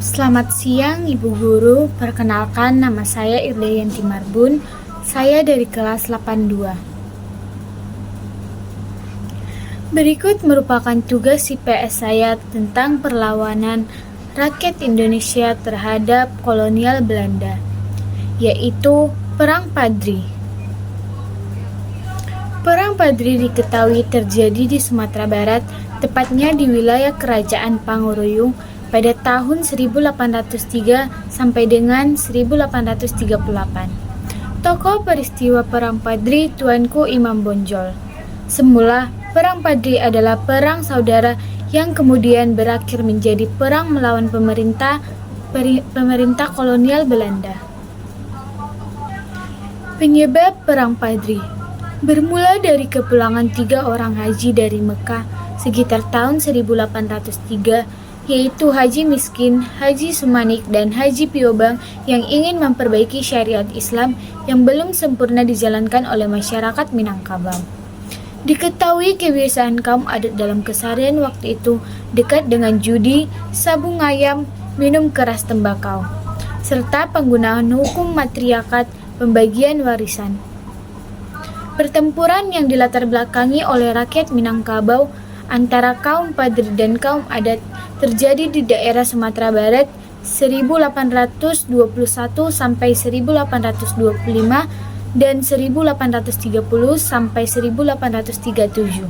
Selamat siang Ibu Guru, perkenalkan nama saya Irdayanti Marbun, saya dari kelas 82. Berikut merupakan tugas IPS saya tentang perlawanan rakyat Indonesia terhadap kolonial Belanda, yaitu Perang Padri. Perang Padri diketahui terjadi di Sumatera Barat, tepatnya di wilayah Kerajaan Panguruyung pada tahun 1803 sampai dengan 1838. Tokoh peristiwa Perang Padri Tuanku Imam Bonjol. Semula, Perang Padri adalah perang saudara yang kemudian berakhir menjadi perang melawan pemerintah kolonial Belanda. Penyebab Perang Padri bermula dari kepulangan 3 orang haji dari Mekah sekitar tahun 1803, yaitu Haji Miskin, Haji Sumanik, dan Haji Piobang yang ingin memperbaiki syariat Islam yang belum sempurna dijalankan oleh masyarakat Minangkabau. Diketahui kebiasaan kaum adat dalam keseharian waktu itu dekat dengan judi, sabung ayam, minum keras tembakau, serta penggunaan hukum matriarkat pembagian warisan. Pertempuran yang dilatar belakangi oleh rakyat Minangkabau antara kaum Padri dan kaum adat terjadi di daerah Sumatera Barat 1821 sampai 1825 dan 1830 sampai 1837.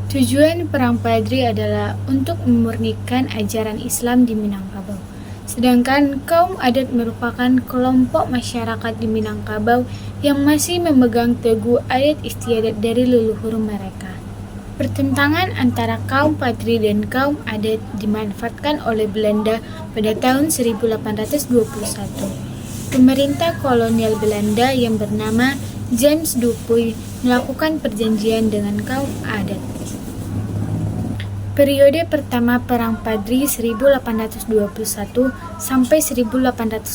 Tujuan Perang Padri adalah untuk memurnikan ajaran Islam di Minangkabau. Sedangkan kaum adat merupakan kelompok masyarakat di Minangkabau yang masih memegang teguh adat istiadat dari leluhur mereka. Pertentangan antara kaum Padri dan kaum adat dimanfaatkan oleh Belanda pada tahun 1821. Pemerintah kolonial Belanda yang bernama James Dupuy melakukan perjanjian dengan kaum adat. Periode pertama Perang Padri 1821 sampai 1825,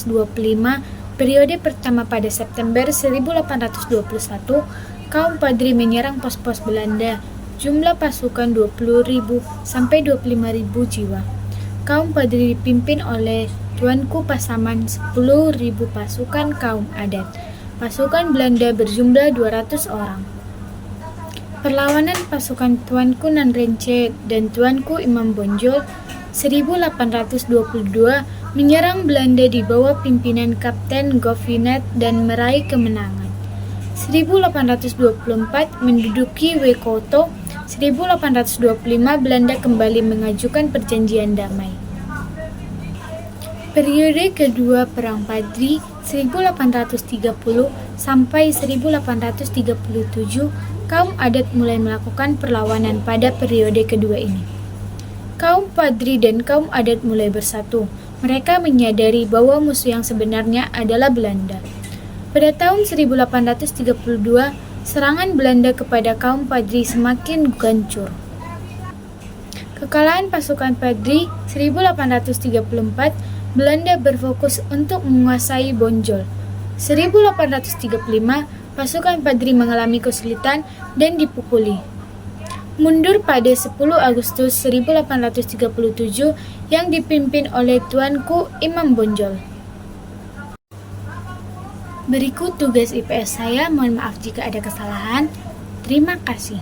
periode pertama pada September 1821, kaum Padri menyerang pos-pos Belanda. Jumlah pasukan 20.000 sampai 25.000 jiwa. Kaum Padri dipimpin oleh Tuanku Pasaman 10.000 pasukan kaum adat. Pasukan Belanda berjumlah 200 orang. Perlawanan pasukan Tuanku Nanrence dan Tuanku Imam Bonjol 1822 menyerang Belanda di bawah pimpinan Kapten Govinet dan meraih kemenangan. 1824 menduduki Wekoto. 1825 Belanda kembali mengajukan perjanjian damai. Periode kedua Perang Padri 1830 sampai 1837, kaum adat mulai melakukan perlawanan pada periode kedua ini. Kaum Padri dan kaum adat mulai bersatu. Mereka menyadari bahwa musuh yang sebenarnya adalah Belanda. Pada tahun 1832, serangan Belanda kepada kaum Padri semakin gancur. Kekalahan pasukan Padri 1834, Belanda berfokus untuk menguasai Bonjol. 1835, pasukan Padri mengalami kesulitan dan dipukuli. Mundur pada 10 Agustus 1837 yang dipimpin oleh Tuanku Imam Bonjol. Berikut tugas IPS saya, mohon maaf jika ada kesalahan. Terima kasih.